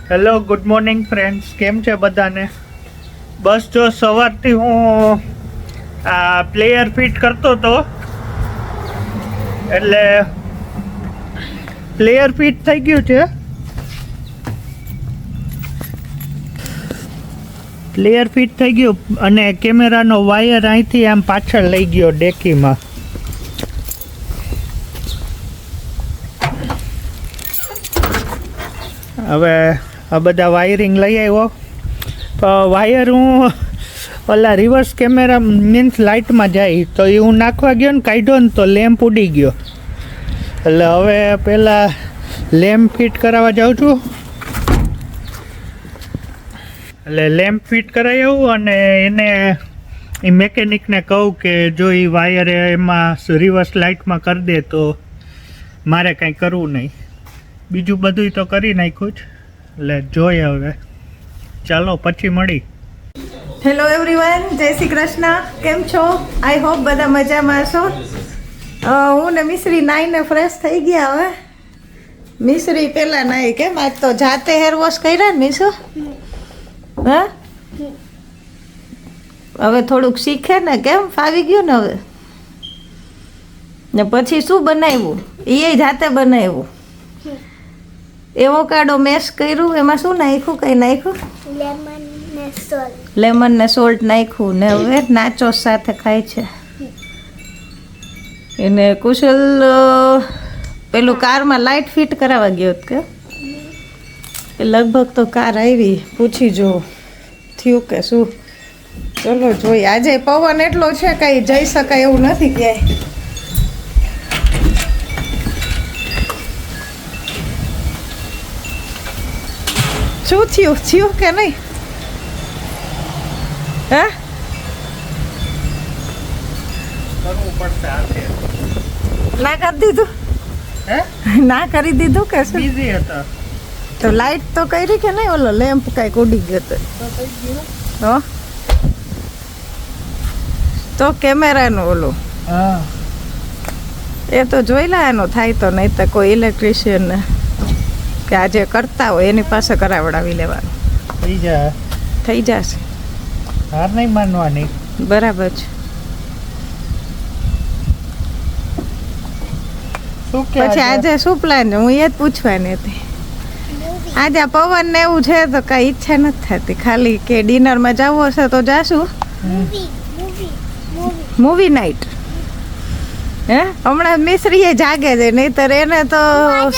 Hello good morning friends, કેમ છે બધાને? બસ જો સવારથી હું આ પ્લેયર ફિટ કરતો હતો, એટલે પ્લેયર ફિટ થઈ ગયું છે. પ્લેયર ફિટ થઈ ગયું અને કેમેરાનો વાયર અહીંથી આમ પાછળ લઈ ગયો ડેકીમાં. હવે આ બધા વાયરિંગ લઈ આવ્યો. વાયર હું ઓલા રિવર્સ કેમેરા મીન્સ લાઇટમાં જાય તો એ હું નાખવા ગયો ને કાઢ્યો ને તો લેમ્પ ઉડી ગયો. એટલે હવે પહેલાં લેમ્પ ફિટ કરાવવા જાઉં છું. એટલે લેમ્પ ફિટ કરાવી આવું અને એને એ મેકેનિકને કહું કે જો એ વાયર એમાં રિવર્સ લાઇટમાં કરી દે તો મારે કાંઈ કરવું નહીં. બીજું બધું તો કરી નાખ્યું જ. એટલે જોઈએ હવે, ચાલો પછી મળી. હેલો એવરીવન, જય શ્રી કૃષ્ણ. કેમ છો? આઈ હોપ બધા મજામાં છો. હું ને મિશ્રી નાઈને ફ્રેશ થઈ ગયા. હવે મિશ્રી પહેલાં નાઈ, કેમ આજ તો જાતે હેર વોશ કર્યા ને મિશુ? હા, હવે થોડુંક શીખે ને, કેમ ફાવી ગયું ને હવે. ને પછી શું બનાવ્યું? એ જાતે બનાવ્યું. એવોકાડો મેશ કર્યું, એમાં શું નાખ્યું? કઈ નાખ્યું? લેમન ને સોલ્ટ નાખ્યું ને હવે નાચોસ સાથે ખાય છે. એને કુશલ પેલું કારમાં લાઇટ ફિટ કરાવવા ગયો કે લગભગ તો કાર આવી, પૂછી જો થયું કે શું. ચલો જોઈએ. આજે પવન એટલો છે કઈ જઈ શકાય એવું નથી ક્યાંય. શું થયું કે નહીં? હે, ના કરી દીધું? હે, ના કરી દીધું કે શું? બિઝી હતા તો લાઈટ તો કરી કે નહીં? ઓલો લેમ્પ કાંઈક ઉડી ગયો તો તો કેમેરાનું ઓલું હા, એ તો જોઈ લે એનું થાય તો. નહીં તો કોઈ ઇલેક્ટ્રિશિયન ને કે આજે કરતા હોય એની પાસે કરાવડાવી લેવાનું. થઈ જશે. હાર નહીં માનવાની. બરાબર છે. પછી આજે શું પ્લાન છે? હું એ જ પૂછવાની હતી. આજે આ પવન ને એવું છે તો કઈ ઈચ્છા નથી થતી. ખાલી કે ડિનરમાં જવું હશે તો જાશું. Movie night. હે, હમણાં મિશ્રીએ જાગે છે, નહીતર એને તો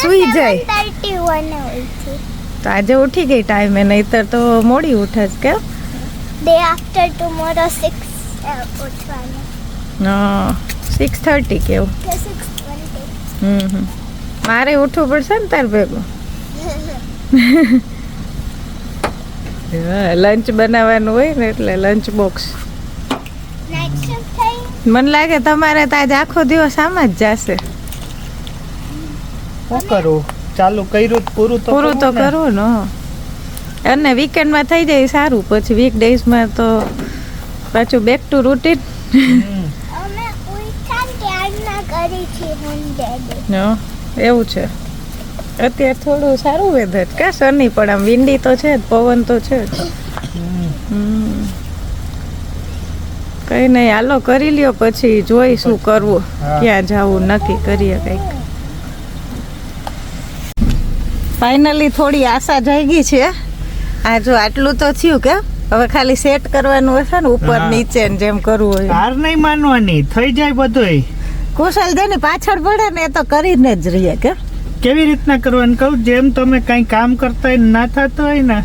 સુઈ જાય. તો આજે ઉઠી ગઈ ટાઈમે, નહીતર તો મોડી ઉઠે છે. કેમ? Day after tomorrow 6 ઉઠવાનું. 6:30 કેવું? 6:20. મારે ઉઠવું પડશે ને તાર ભેગું. લંચ બનાવવાનું હોય ને એટલે લંચ બોક્સ. Night shift થઈ. મને લાગે તમારે તો આજ આખો દિવસ આમાં જ જશે. શું કરું? ચાલુ કર્યું પૂરું તો કરવું ને. અને વીકેન્ડમાં થઈ જાય સારું, પછી વીકડેઝમાં તો પાછું બેક ટુ રૂટીન. અમે ઉઠાન ત્યારના કરી છે 100. એવું છે. અત્યારે થોડું સારું વેધર કે સની, પણ આમ વિન્ડી તો છે જ, પવન તો છે જ. કઈ નહીં, હાલો કરી લ્યો, પછી જોઈ શું કરવું, ક્યાં જવું નક્કી કરીએ કંઈક. ફાઇનલી થોડી આશા જાગી છે. આ જો આટલું તો થયું કે હવે ખાલી સેટ કરવાનું હશે ને, ઉપર નીચે ને જેમ કરવું હોય. હાર નહીં માનવાની, થઈ જાય બધુંય. કુશલ જેની પાછળ પડે ને એ તો કરીને જ રહીએ. કે કેવી રીતના કરવાનું કહું? જેમ તમે કંઈ કામ કરતા હોય ના થતું હોય ને,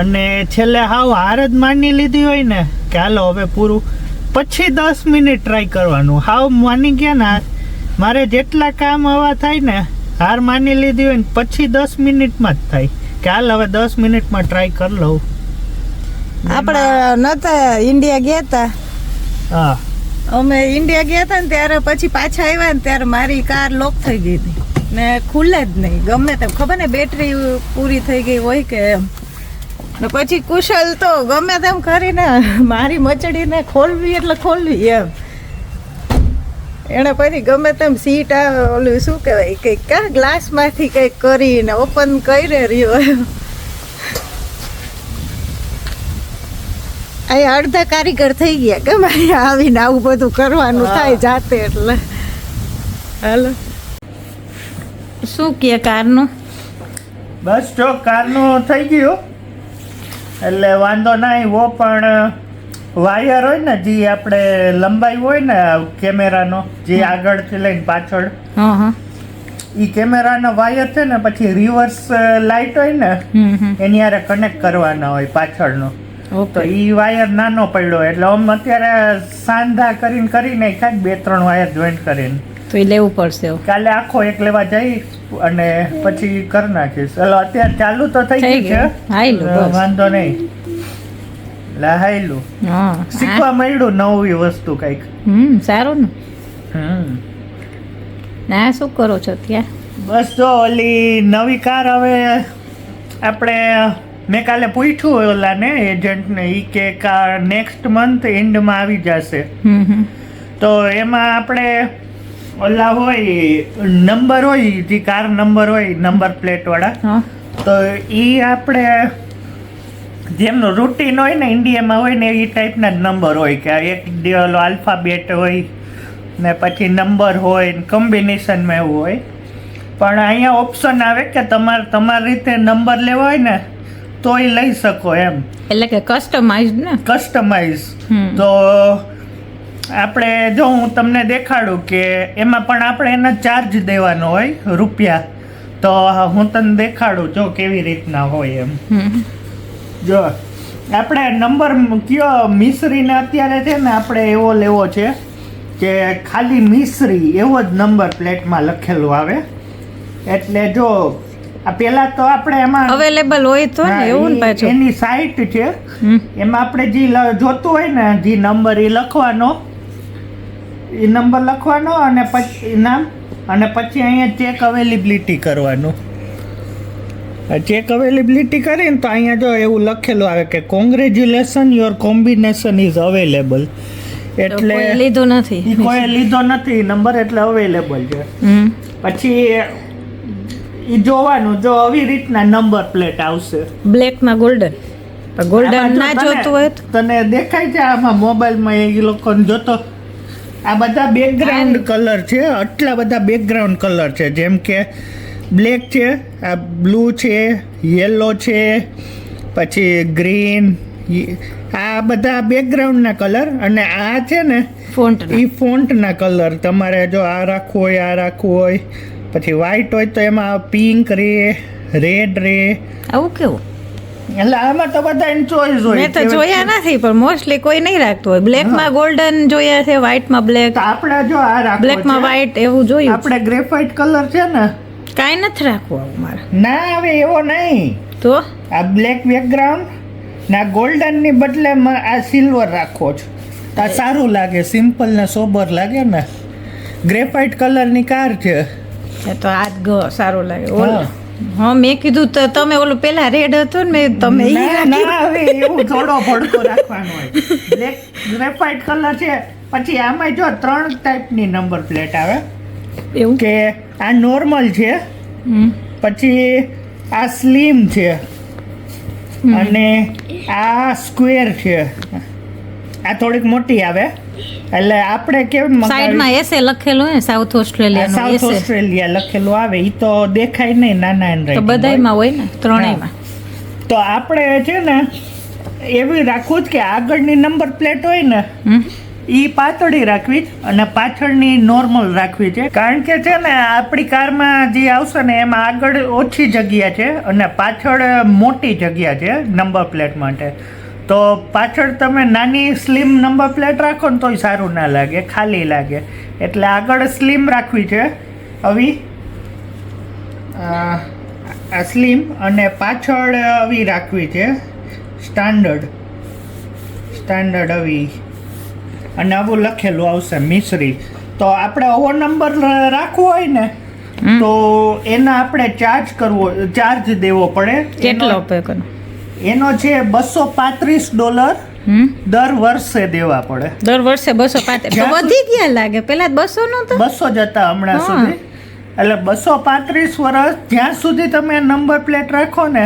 અને છેલ્લે હાવ હાર જ માની લીધી હોય ને કે હાલો હવે પૂરું, પછી 10 મિનિટ ટ્રાય કરવાનું. હાવ માની ગયા ને, મારે જેટલા કામ આવા થાય ને, હાર માની લીધી હોય ને પછી 10 મિનિટમાં જ થાય કે હાલ હવે 10 મિનિટમાં ટ્રાય કરી લઉં. આપણે નતા ઇન્ડિયા ગયા હતા. હા, અમે ઇન્ડિયા ગયા હતા ને ત્યારે પછી પાછા આવ્યા ને ત્યારે મારી કાર લોક થઈ ગઈ હતી ને ખુલે જ નહીં. ગમે તેમ ખબર ને બેટરી પૂરી થઈ ગઈ હોય કે એમ. ને પછી કુશલ તો ગમે તેમ કરીને મારી મચડીને ખોલવી એટલે ખોલવી એમ. એણે પછી ગમે તેમ સીટ ઓલું શું કહેવાય કંઈક કા ગ્લાસમાંથી કંઈક કરીને ઓપન કરી રહ્યો. અહીંયા અડધા કારીગર થઈ ગયા કે ભાઈ આવીને આવું બધું કરવાનું થાય જાતે એટલે હાલો શું કે કારનું બસ જો કારનું થઈ ગયું એટલે વાંધો ના આવ્યો, પણ વાયર હોય ને જે આપણે લંબાઈ હોય ને કેમેરાનો જે આગળથી લઈને પાછળ, હા એ કેમેરાનો વાયર છે ને પછી રિવર્સ લાઇટ હોય ને એની હારે કનેક્ટ કરવાના હોય પાછળનો, તો એ વાયર નાનો પડ્યો એટલે આમ અત્યારે સાંધા કરીને ખાલી 2-3 વાયર જોઈન્ટ કરીને તો એ લેવું પડશે. કાલે આખો એક લેવા જઈશ અને પછી કરી નાખીશ. ચલો અત્યારે ચાલુ તો થઈ ગયું છે, વાંધો નહીં. હાઈલું શીખવા મળ્યું નવી વસ્તુ કઈક. સારું ને. ના શું કરો છો ત્યાં? બસ જો ઓલી નવી કાર હવે આપણે મેં કાલે પૂછ્યું ઓલાને એજન્ટને, એ કે કાર નેક્સ્ટ મંથ એન્ડમાં આવી જશે. તો એમાં આપણે ઓલા હોય નંબર હોય જે કાર નંબર હોય નંબર પ્લેટ વાળા, તો એ આપણે જેમનું રૂટીન હોય ને ઇન્ડિયામાં હોય ને એ ટાઈપના જ નંબર હોય કે એક આલ્ફાબેટ હોય ને પછી નંબર હોય કોમ્બિનેશનમાં એવું હોય. પણ અહીંયા ઓપ્શન આવે કે તમારી રીતે નંબર લેવો હોય ને તો એ લઈ શકો એમ, એટલે કે કસ્ટમાઇઝ ને કસ્ટમાઇઝ. તો આપણે જો હું તમને દેખાડું કે એમાં પણ આપણે એના ચાર્જ દેવાનો હોય રૂપિયા, તો હું તને દેખાડું જો કેવી રીતના હોય એમ. જો આપણે નંબર કયો મિશ્રીને અત્યારે છે ને આપણે એવો લેવો છે કે ખાલી મિશ્રી એવો જ નંબર પ્લેટમાં લખેલું આવે. એટલે જો આ પેલા તો આપણે એમાં અવેલેબલ હોય તો ને એવું ને પાછું એની સાઇટ છે, એમાં આપણે જે જોતું હોય ને જે નંબર એ લખવાનો, એ નંબર લખવાનો અને પછી નામ, અને પછી અહીંયા ચેક અવેલેબિલિટી કરવાનું. ચેક અવેલેબિલિટી કરીને તો અહીંયા જો એવું લખેલું આવે કે congratulation your combination is available. એટલે લીધો નથી, કોઈ લીધો નથી નંબર, એટલે અવેલેબલ છે. પછી એ જોવાનું, જો આવી રીતના નંબર પ્લેટ આવશે બ્લેકમાં ગોલ્ડન. ગોલ્ડન ના જોતું હોય તને દેખાય છે આમાં મોબાઈલમાં એ લોકોને જોતો. આ બધા બેકગ્રાઉન્ડ કલર છે, આટલા બધા બેકગ્રાઉન્ડ કલર છે, જેમ કે બ્લેક છે, આ બ્લુ છે, યેલો છે, પછી ગ્રીન, આ બધા બેકગ્રાઉન્ડના કલર. અને આ છે ને ફોન્ટ, એ ફોન્ટના કલર. તમારે જો આ રાખવું હોય, આ રાખવું હોય, પછી વ્હાઈટ હોય તો એમાં પિંક રે, રેડ રે, આવું કેવું. એટલે આમાં તો બધા ચોઈસ હોય. મેં તો જોયા નથી, પણ મોસ્ટલી કોઈ નહીં રાખતું હોય. બ્લેકમાં ગોલ્ડન જોયા છે, વ્હાઈટમાં બ્લેક. આપણે જો આ રાખવું, બ્લેકમાં વ્હાઈટ એવું જોયું. આપણે ગ્રેફાઇટ કલર છે ને, કાંઈ નથી રાખવું આવું મારે. ના હવે એવો નહીં. તો આ બ્લેક બેકગ્રાઉન્ડ ના ગોલ્ડન ની બદલે આ સિલ્વર રાખો છો તો સારું લાગે, સિમ્પલ ને સોબર લાગે ને. ગ્રેફાઇટ કલર ની કાર છે તો આજ સારું લાગે. હા મેં કીધું તો તમે ઓલું પેલા રેડ હતો ને તમે હવે એવું થોડો ભડકો રાખવાનો હોય. બ્લેક ગ્રેફાઇટ કલર છે. પછી આમાં જો 3 ટાઈપની નંબર પ્લેટ આવે એવું કે આ નોર્મલ છે, પછી આ સ્લિમ છે, અને આ સ્ક્વેર છે. આ થોડીક મોટી આવે. એટલે આપણે કેમ સાઈડમાં એસે લખેલું હે સાઉથ ઓસ્ટ્રેલિયા, સાઉથ ઓસ્ટ્રેલિયા લખેલું આવે, ઈ તો દેખાય નહીં, નાના એન્ડ તો બધાયમાં હોય ને, ત્રણેયમાં. તો આપણે છે ને એવી રાખવું જ કે આગળની નંબર પ્લેટ હોય ને ઈ પાતળી રાખવી અને પાછળની નોર્મલ રાખવી છે. કારણ કે છે ને આપણી કારમાં જે આવશે ને એમાં આગળ ઓછી જગ્યા છે અને પાછળ મોટી જગ્યા છે નંબર પ્લેટ માટે. તો પાછળ તમે નાની સ્લિમ નંબર પ્લેટ રાખો ને તોય સારું ના લાગે, ખાલી લાગે. એટલે આગળ સ્લિમ રાખવી છે આવી, આ સ્લિમ, અને પાછળ આવી રાખવી છે સ્ટાન્ડર્ડ આવી, અને આવું લખેલું આવશે મિશ્રી. તો આપણે આવો નંબર રાખવો હોય ને તો એના આપણે ચાર્જ દેવો પડે. કેટલો પે કરો? એનો છે $235 દર વર્ષે દેવા પડે. દર વર્ષે 235 વધી ગયા લાગે, પેલા 200 નહોતા, 200 જ હતા હમણાં સુધી. એટલે 235 વર્ષ જ્યાં સુધી તમે નંબર પ્લેટ રાખો ને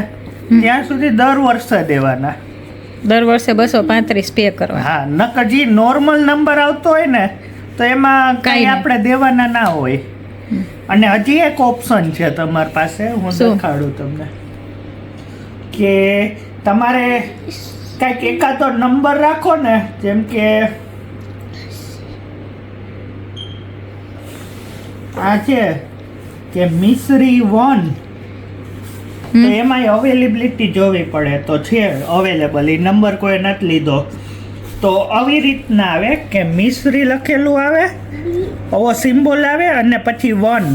ત્યાં સુધી દર વર્ષે દેવાના. દર વર્ષે 235 પે કરવા. હા, નકર જે નોર્મલ નંબર આવતો હોય ને તો એમાં કાંઈ કઈ નહીં. આપણે દેવાના ના હોય. અને હજી એક ઓપ્શન છે તમારી પાસે, હું શું? દેખાડું તમને કે તમારે કઈક એકાદો નંબર રાખો ને, જેમ કે આ છે કે મિસરી 1, તો એમાં અવેલેબિલિટી જોવી પડે, તો છે અવેલેબલ, એ નંબર કોઈ નથી લીધો. તો આવી રીતના આવે કે મિસરી લખેલું આવે, આવો સિમ્બોલ આવે અને પછી 1.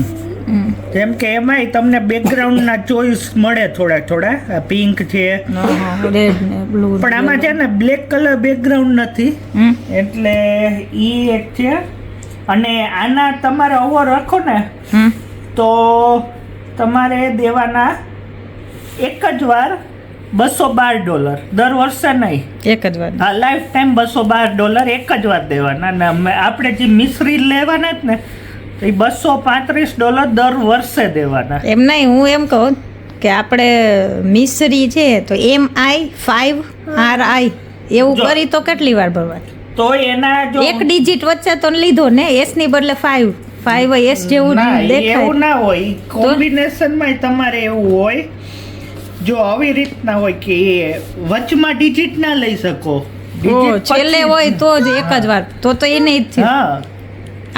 જેમ કે એમાંય તમને બેકગ્રાઉન્ડના ચોઈસ મળે થોડા પિંક છે, રેડ ને બ્લુ. પણ આમાં છે ને બ્લેક કલર બેકગ્રાઉન્ડ નથી, એટલે ઈ એક છે. અને આના તમારે ઓવર રાખો ને તો તમારે દેવાના એક જ વાર $212, દર વર્ષે નહીં, એક જ વાર. હા, લાઈફ ટાઈમ $212 એક જ વાર દેવાના. અને આપણે જે મિસરી લેવાના જ ને તો એ $235 દર વર્ષે દેવાના. એમ નહીં, હું એમ કહું કે આપણે મિસરી છે તો MI5RI એવું જો. કરી તો કેટલી વાર ભરવાની? તો એના જો એક ડિજિટ વચ્ચે તો લીધો ને, S ની બદલે 5 S જેવું ના, એવું દેખાય. ના હોય, કોમ્બિનેશનમાં તમારે એવું હોય. જો આવી રીતના હોય કે વચમાં ડિજિટ ના લઈ શકો, ઓ digit છેલ્લે પછી- હોય તો જ એક જ વાર, તો એને જ છે. હા,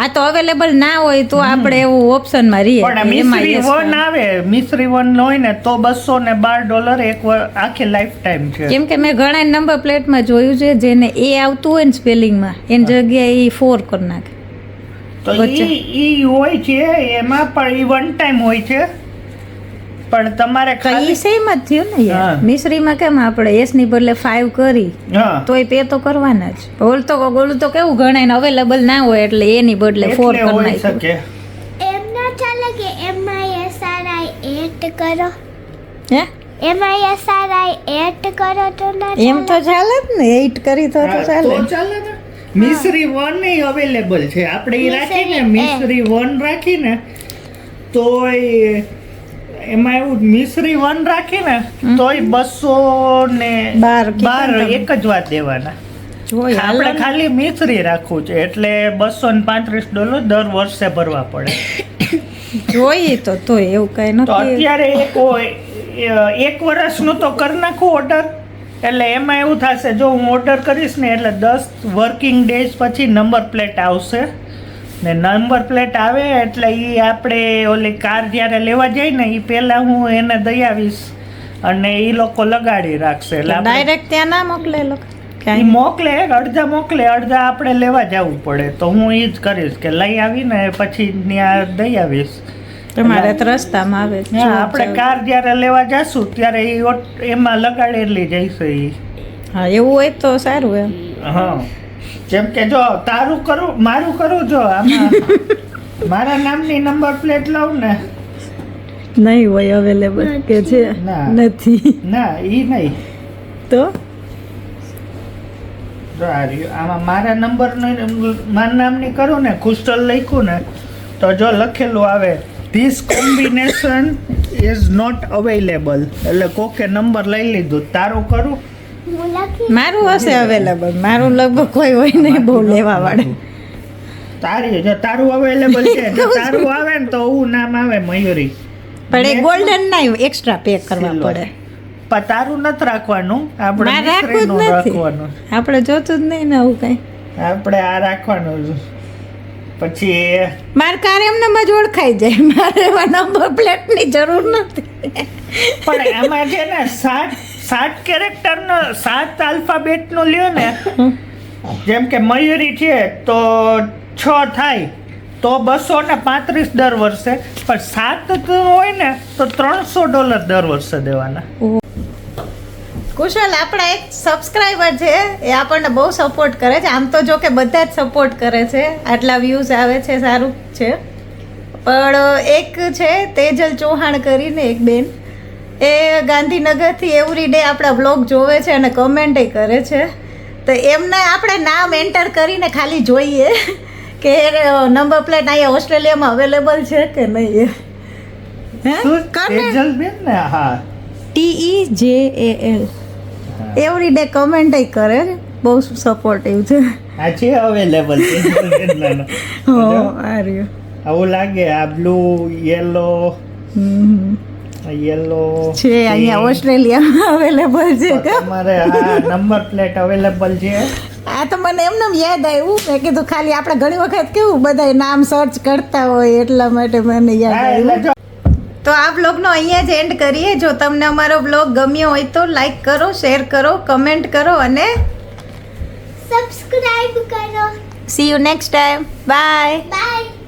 આ તો અવેલેબલ ના હોય તો આપણે એવું ઓપ્શનમાં રહીએ પણ કે એમાં મિસરી yes 1 આવે, મિસરી 1 હોય ને તો $212 એક આખી લાઈફ ટાઈમ છે. કેમ કે મેં ઘણા નંબર પ્લેટમાં જોયું છે જેને એ આવતું હોય ને સ્પેલિંગમાં એની જગ્યાએ એ 4 કરી નાખે. તો વચ્ચે. ઈ હોય છે, એમાં પણ ઈ વન ટાઈમ હોય છે, પણ તમારે તો એ ખાલી સેમ જ થયું ને યાર. હા. મિસરીમાં કેમ આપણે S ની બદલે 5 કરી હા, તોય પે તો કરવાના જ. ઓલું તો કેવું ઘણા અવેલેબલ ના હોય એટલે એની બદલે 4 એટલે કરી હોઈ નાખ્યું. શકે. એમ ના ચાલે કે MISRI એડ કરો, હે MISRI એડ કરો તો ના એમ તો ચાલે જ ને, 8 કરી તો હા, ચાલે. તો ચાલે ને. મિસરી 1 એ અવેલેબલ છે, આપણે ઈ રાખીને મિસરી 1 રાખીને તો એમાં એવું મિસરી 1 રાખીને તોય 212 એક જ વાર દેવાના. જોઈ આપણે ખાલી મિસરી રાખવું છે એટલે $235 દર વર્ષે ભરવા પડે. જોઈએ તો તોય એવું કઈ તો નથી. અત્યારે એક વર્ષનું તો કરી નાખું ઓર્ડર, એટલે એમાં એવું થશે જો હું ઓર્ડર કરીશ ને એટલે 10 વર્કિંગ ડેઝ પછી નંબર પ્લેટ આવશે ને નંબર પ્લેટ આવે એટલે એ આપણે ઓલી કાર જ્યારે લેવા જઈએ ને એ પહેલાં હું એને દઈ આવીશ અને એ લોકો લગાડી રાખશે. એટલે આપણે ડાયરેક્ટ ત્યાં ના મોકલે એ લોકો ઈ મોકલે, અડધા મોકલે, અડધા આપણે લેવા જવું પડે. તો હું એ જ કરીશ કે લઈ આવીને પછી ત્યાં દઈ આવીશ. તમારે તો રસ્તામાં આવે છે. હા, આપણે કાર જ્યારે લેવા જશું ત્યારે એમાં લગાડેલી જઈશે ઈ. હા એવું હોય તો સારું એમ. હા, જેમ કે જો તારું કરું મારું કરું, જો આમાં મારા નામની નંબર પ્લેટ લઉં ને, નહીં હોય અવેલેબલ કે છે ના. નથી ના ઈ નહીં. તો જો આ રહ્યું. આમાં મારા નંબર મારા નામની કરું ને, ખુસ્ટલ લખ્યું ને તો જો લખેલું આવે this combination is not available, એટલે કોકે નંબર લઈ લીધું. તારું કરું હું લખી મારું હશે અવેલેબલ, મારું લગભગ કોઈ હોય નહીં બહુ લેવા વાળે. તારી જો તારું અવેલેબલ છે, જો તારું આવે ને તો હું નામ આવે મયુરી, પણ એ ગોલ્ડન ના એક્સ્ટ્રા પે કરવા Silver. પડે. પણ તારું નથી રાખવાનું, આપણે મારે રાખવું જ મિસ્ત્રીનું નથી. રાખવાનું. આપણે જોતું જ નહીં ને આવું કઈ. આપણે આ રાખવાનું છે. પછી માર કાર એમને જ ઓળખાઈ જાય, મારે એવા નંબર પ્લેટની જરૂર નથી. પણ આમાં છે ને 7 કેરેક્ટરનો 7 આલ્ફાબેટનો લ્યો ને, જેમ કે મયુરી છે તો 6 થાય તો $235 દર વર્ષે, પણ 7 હોય ને તો $300 દર વર્ષે દેવાના. કુશલ આપણા એક સબસ્ક્રાઈબર છે, એ આપણને બહુ સપોર્ટ કરે છે. આમ તો જો કે બધા જ સપોર્ટ કરે છે, આટલા વ્યૂઝ આવે છે, સારું છે. પણ એક છે તેજલ ચૌહાણ કરીને એક બેન, એ ગાંધીનગરથી એવરી ડે આપણા બ્લોગ જોવે છે અને કમેન્ટે કરે છે. તો એમને આપણે નામ એન્ટર કરીને ખાલી જોઈએ કે નંબર પ્લેટ અહીંયા ઓસ્ટ્રેલિયામાં અવેલેબલ છે કે નહીં. હે શું? તેજલ બેન ને? હા TEJAL. એવરી ડે કમેન્ટ કરે છે. બહુ સપોર્ટિવ છે. આ છે અવેલેબલ છે કેટલાનો. હો આ રહ્યો. આવું લાગે આ બ્લુ યેલો યેલો છે અહીંયા ઓસ્ટ્રેલિયામાં અવેલેબલ છે કે તમારે આ નંબર પ્લેટ અવેલેબલ છે. આ તો મને એમને યાદ આવ્યું. મેં કીધું ખાલી આપણે ઘણી વખત કેવું બધા નામ સર્ચ કરતા હોય એટલા માટે મને યાદ હા, એટલે આવ્યું. તો આ બ્લોગનો અહીંયા જ એન્ડ કરીએ. જો તમને અમારો બ્લોગ ગમ્યો હોય તો લાઈક કરો, શેર કરો, કમેન્ટ કરો અને સબસ્ક્રાઇબ કરો. See you next time. Bye. By.